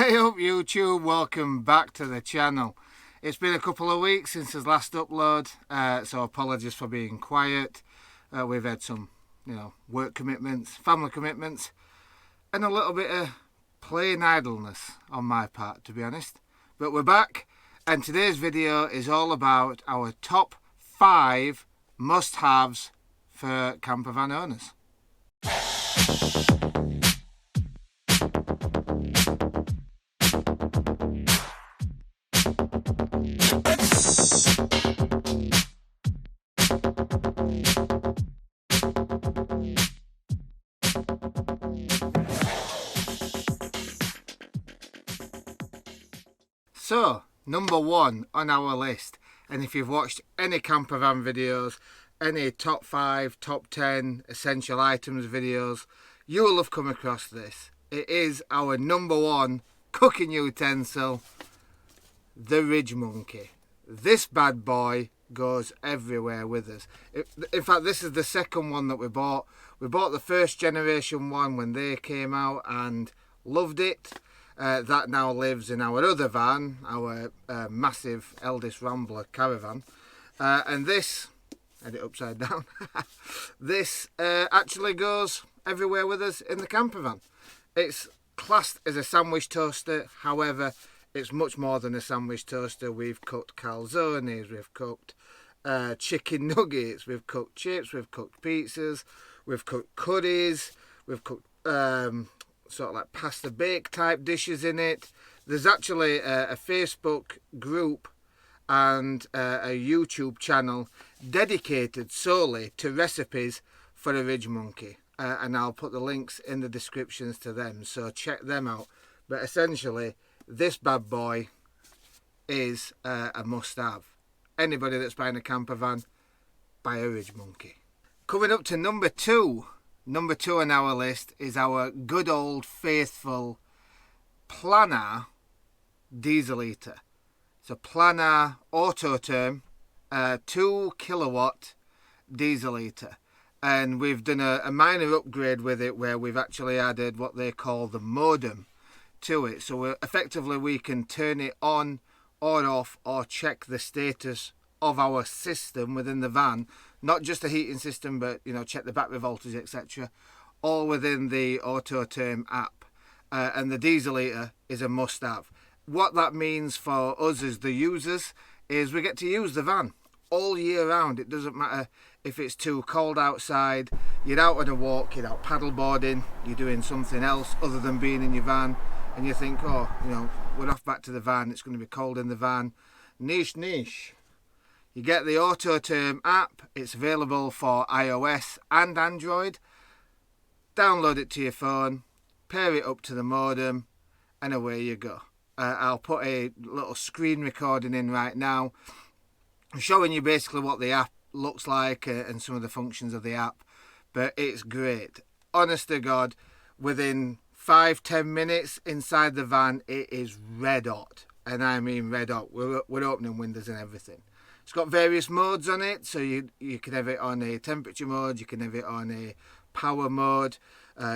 Hey up YouTube, welcome back to the channel. It's been a couple of weeks since his last upload, so apologies for being quiet. We've had some, work commitments, family commitments, and a little bit of plain idleness on my part, to be honest. But we're back, and today's video is all about our top 5 must-haves for campervan owners. So, number 1 on our list, and if you've watched any campervan videos, any top 5, top 10 essential items videos, you will have come across this. It is our number 1 cooking utensil, the Ridge Monkey. This bad boy goes everywhere with us. In fact, this is the second one that we bought. We bought the first generation one when they came out and loved it. That now lives in our other van, our massive eldest Rambler caravan. And this, had it upside down, this actually goes everywhere with us in the campervan. It's classed as a sandwich toaster, however, it's much more than a sandwich toaster. We've cooked calzones, we've cooked chicken nuggets, we've cooked chips, we've cooked pizzas, we've cooked curries, we've cooked sort of like pasta bake type dishes in it. There's actually a Facebook group and a YouTube channel dedicated solely to recipes for a Ridge Monkey, and I'll put the links in the descriptions to them, so check them out. But essentially this bad boy is a must-have. Anybody that's buying a campervan, buy a Ridge Monkey. Coming up to number 2. Number 2 on our list is our good old faithful Planar diesel eater. It's a Planar Autoterm 2 kilowatt diesel eater, and we've done a minor upgrade with it where we've actually added what they call the modem to it, so effectively we can turn it on or off or check the status of our system within the van, not just the heating system, but check the battery voltage, etc., all within the Autoterm app. And the diesel eater is a must-have. What that means for us as the users is we get to use the van all year round. It doesn't matter if it's too cold outside, you're out on a walk, you're out paddleboarding, you're doing something else other than being in your van, and you think, oh, we're off back to the van, it's going to be cold in the van. Niche. You get the Autoterm app. It's available for iOS and Android. Download it to your phone, pair it up to the modem, and away you go. I'll put a little screen recording in right now showing you basically what the app looks like and some of the functions of the app, but it's great. Honest to God, within 5-10 minutes inside the van, it is red hot, and I mean red hot. We're opening windows and everything. It's got various modes on it, so you can have it on a temperature mode, you can have it on a power mode,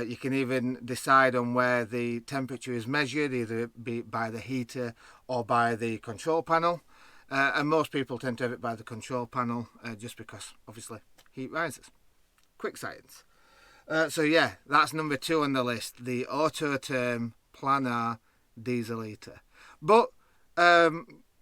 you can even decide on where the temperature is measured, either be by the heater or by the control panel, and most people tend to have it by the control panel just because obviously heat rises. Quick science. So yeah, that's number 2 on the list, the Autoterm Planar diesel eater. But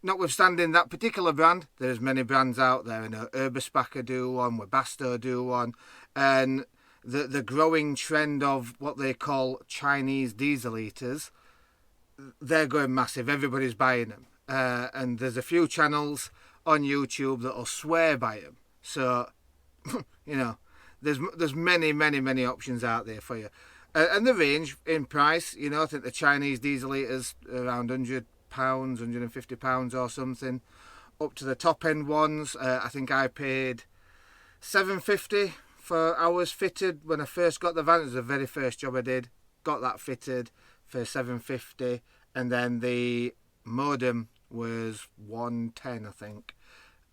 notwithstanding that particular brand, there's many brands out there. I know Urbispacker do one, Webasto do one, and the growing trend of what they call Chinese diesel eaters, they're going massive. Everybody's buying them, and there's a few channels on YouTube that'll swear by them. So there's many options out there for you, and the range in price. I think the Chinese diesel eaters are around £100, £150 or something, up to the top end ones. I think I paid $750 for ours fitted when I first got the van. It was the very first job I did, got that fitted for $750, and then the modem was $110 I think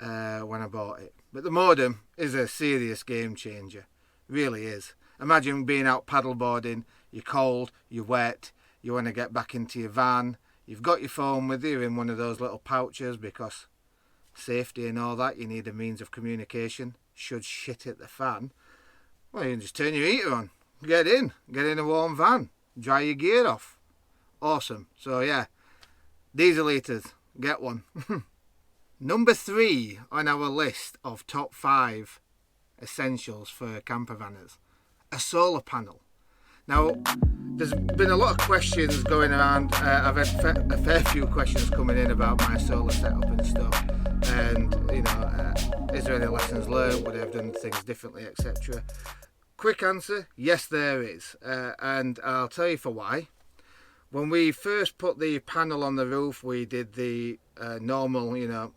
when I bought it. But the modem is a serious game changer, really is. Imagine being out paddleboarding, you're cold, you're wet, you want to get back into your van, you've got your phone with you in one of those little pouches because safety and all that, you need a means of communication. Should shit hit the fan, well, you can just turn your heater on, get in a warm van, dry your gear off. Awesome. So yeah, diesel heaters, get one. Number 3 on our list of top 5 essentials for campervanners, a solar panel. Now, there's been a lot of questions going around. I've had a fair few questions coming in about my solar setup and stuff, and you know, is there any lessons learned, would I have done things differently, etc. Quick answer, yes there is, and I'll tell you for why. When we first put the panel on the roof, we did the normal, you know,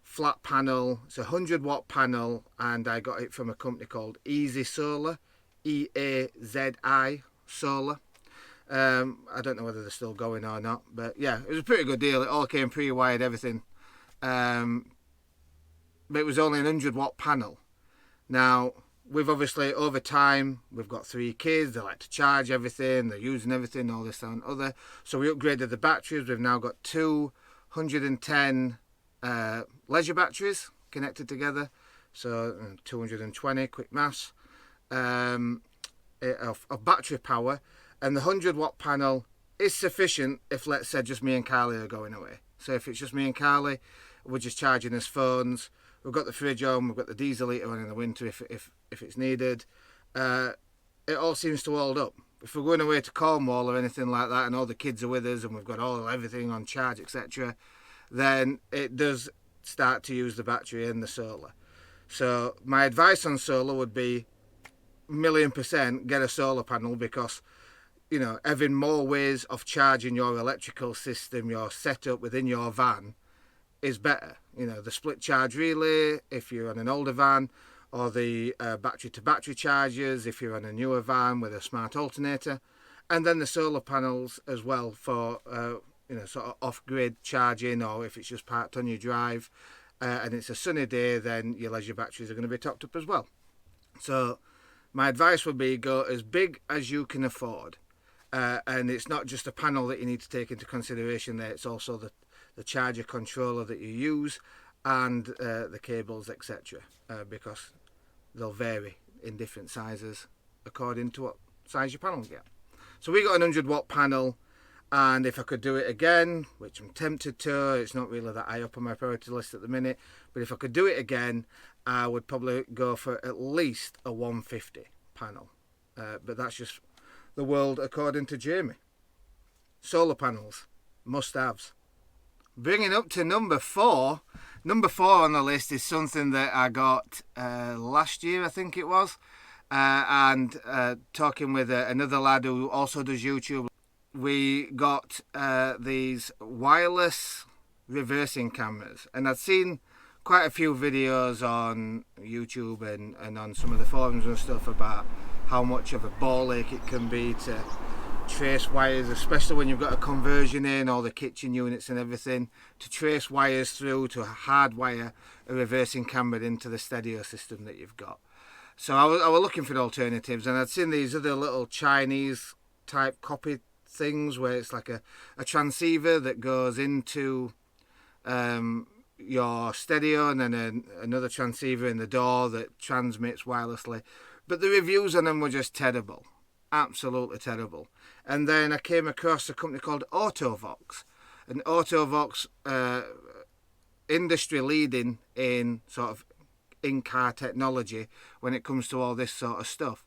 flat panel. It's a 100-watt panel, and I got it from a company called Easy Solar, EAZI Solar. I don't know whether they're still going or not, but yeah, it was a pretty good deal. It all came pre-wired, everything, but it was only an 100-watt panel. Now, we've obviously, over time, we've got 3 kids, they like to charge everything, they're using everything, all this and other, so we upgraded the batteries. We've now got 2 110 leisure batteries connected together, so 220, quick maths, of battery power, and the 100-watt panel is sufficient if, let's say, just me and Carly are going away. So if it's just me and Carly, we're just charging his phones, we've got the fridge on, we've got the diesel heater on in the winter if it's needed, it all seems to hold up. If we're going away to Cornwall or anything like that and all the kids are with us and we've got everything on charge, etc., then it does start to use the battery and the solar. So my advice on solar would be 1,000,000% get a solar panel, because you know, having more ways of charging your electrical system, your setup within your van, is better. You know, the split charge relay if you're on an older van, or the battery to battery chargers if you're on a newer van with a smart alternator, and then the solar panels as well for you know, sort of off-grid charging, or if it's just parked on your drive and it's a sunny day, then your leisure batteries are going to be topped up as well. So my advice would be go as big as you can afford, and it's not just a panel that you need to take into consideration there, it's also the charger controller that you use and the cables, etc., because they'll vary in different sizes according to what size your panel get. So we got an 100-watt panel, and if I could do it again, which I'm tempted to, it's not really that high up on my priority list at the minute, but if I could do it again, I would probably go for at least a 150 panel. But that's just the world according to Jamie. Solar panels, must-haves. Bringing up to number 4. Number 4 on the list is something that I got last year, I think it was, and talking with another lad who also does YouTube, we got these wireless reversing cameras, and I'd seen quite a few videos on YouTube and on some of the forums and stuff about how much of a ball ache it can be to trace wires, especially when you've got a conversion in, all the kitchen units and everything, to trace wires through to hardwire a reversing camera into the stereo system that you've got. So I was looking for alternatives, and I'd seen these other little Chinese type copy things where it's like a transceiver that goes into your stereo, and then another transceiver in the door that transmits wirelessly. But the reviews on them were just terrible, absolutely terrible. And then I came across a company called Autovox, and Autovox, industry leading in sort of in-car technology when it comes to all this sort of stuff.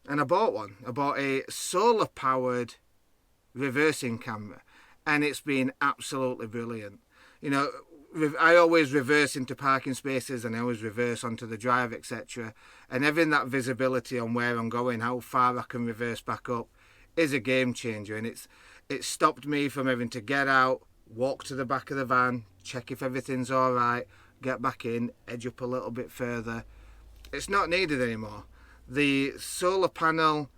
And I bought one. I bought a solar powered reversing camera, and it's been absolutely brilliant. You know, I always reverse into parking spaces, and I always reverse onto the drive, etc. And having that visibility on where I'm going, how far I can reverse back up, is a game changer. And it stopped me from having to get out, walk to the back of the van, check if everything's all right, get back in, edge up a little bit further. It's not needed anymore. The solar panel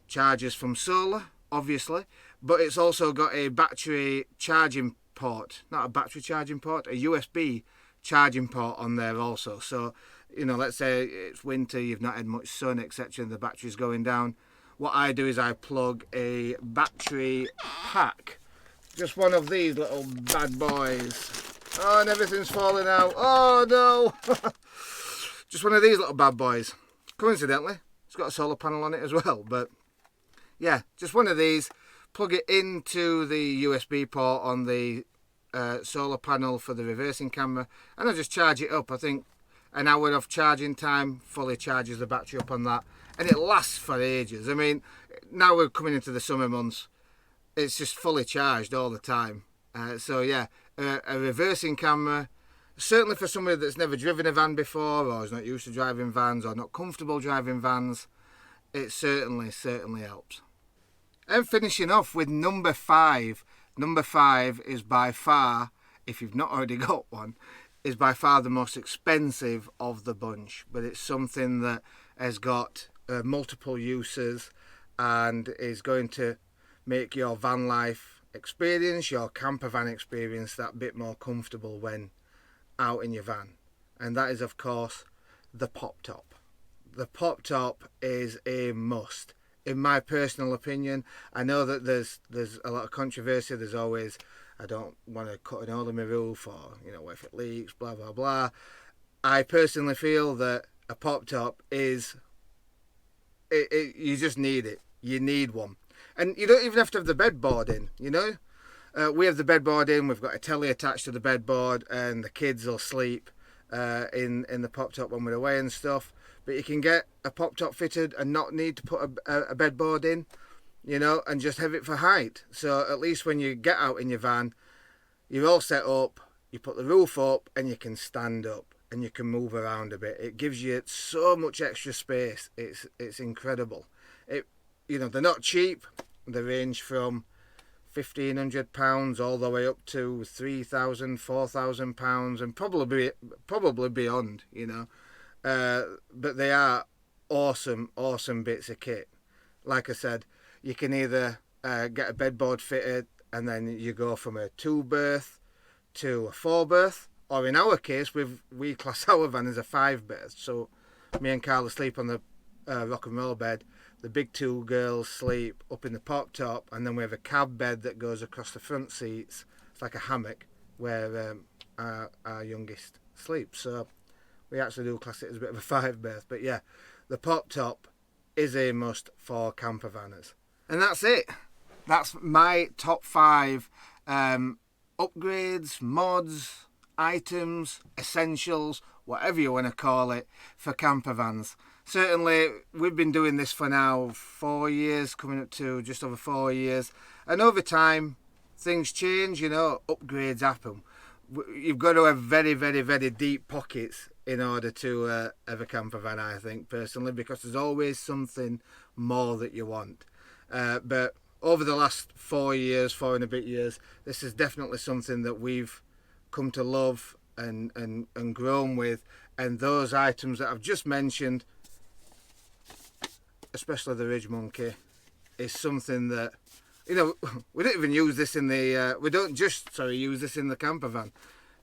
charges from solar, obviously, but it's also got a battery charging port, not a battery charging port, a USB charging port on there also. So, you know, let's say it's winter, you've not had much sun, etc., and the battery's going down. what I do is I plug a battery pack, just one of these little bad boys. Oh, and everything's falling out. Oh no. Just one of these little bad boys. Coincidentally, it's got a solar panel on it as well, but yeah, just one of these. Plug it into the USB port on the solar panel for the reversing camera, and I just charge it up. I think an hour of charging time fully charges the battery up on that, and it lasts for ages. I mean, now we're coming into the summer months, it's just fully charged all the time. So yeah, a reversing camera, certainly for somebody that's never driven a van before, or is not used to driving vans, or not comfortable driving vans, it certainly helps. And finishing off with number 5. Number 5 is by far, if you've not already got one, is by far the most expensive of the bunch. But it's something that has got multiple uses and is going to make your van life experience, your camper van experience, that bit more comfortable when out in your van. And that is, of course, the pop top. The pop top is a must. In my personal opinion, I know that there's a lot of controversy. There's always, I don't want to cut an hole in my roof, or, you know, if it leaks, blah, blah, blah. I personally feel that a pop top is, you just need it. You need one. And you don't even have to have the bedboard in, you know. We have the bedboard in, we've got a telly attached to the bedboard, and the kids will sleep in the pop top when we're away and stuff. But you can get a pop top fitted and not need to put a bedboard in, you know, and just have it for height. So at least when you get out in your van, you're all set up, you put the roof up, and you can stand up and you can move around a bit. It gives you so much extra space. It's incredible. You know, they're not cheap. They range from £1,500 all the way up to £3,000, £4,000, and probably beyond, you know. But they are awesome bits of kit. Like I said, you can either get a bedboard fitted and then you go from a 2-berth to a 4-berth, or in our case, we class our van as a 5-berth. So me and Carla sleep on the rock and roll bed. The big 2 girls sleep up in the pop top, and then we have a cab bed that goes across the front seats. It's like a hammock where our youngest sleeps. So we actually do class it as a bit of a 5-berth. But yeah, the pop top is a must for campervanners. And that's it. That's my top 5 upgrades, mods, items, essentials, whatever you want to call it, for campervans. Certainly, we've been doing this for now 4 years, coming up to just over 4 years. And over time, things change, you know, upgrades happen. You've got to have very, very, very deep pockets in order to have a campervan, I think, personally, because there's always something more that you want. But over the last 4 years, 4 and a bit years, this is definitely something that we've come to love and grown with. And those items that I've just mentioned, especially the Ridge Monkey, is something that, you know, we don't even use this in the, use this in the camper van.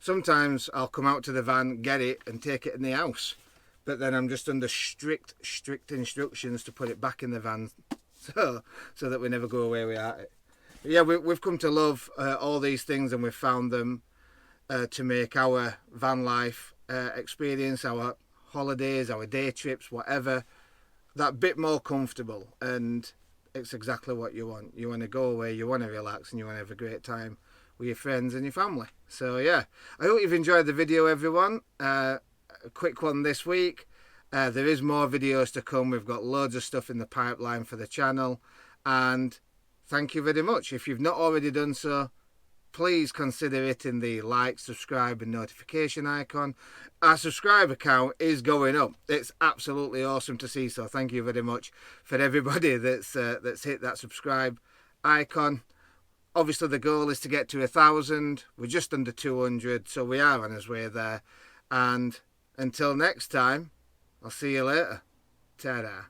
Sometimes I'll come out to the van, get it and take it in the house. But then I'm just under strict instructions to put it back in the van so that we never go away without it. But yeah, we've come to love all these things, and we've found them to make our van life experience, our holidays, our day trips, whatever, that bit more comfortable. And it's exactly what you want. You want to go away, you want to relax, and you want to have a great time with your friends and your family. So yeah, I hope you've enjoyed the video, everyone. A quick one this week. There is more videos to come. We've got loads of stuff in the pipeline for the channel, and thank you very much. If you've not already done so, please consider hitting the like, subscribe and notification icon. Our subscriber count is going up. It's absolutely awesome to see, so thank you very much for everybody that's hit that subscribe icon. Obviously the goal is to get to 1,000. We're just under 200, so we are on our way there. And until next time, I'll see you later. Ta-da.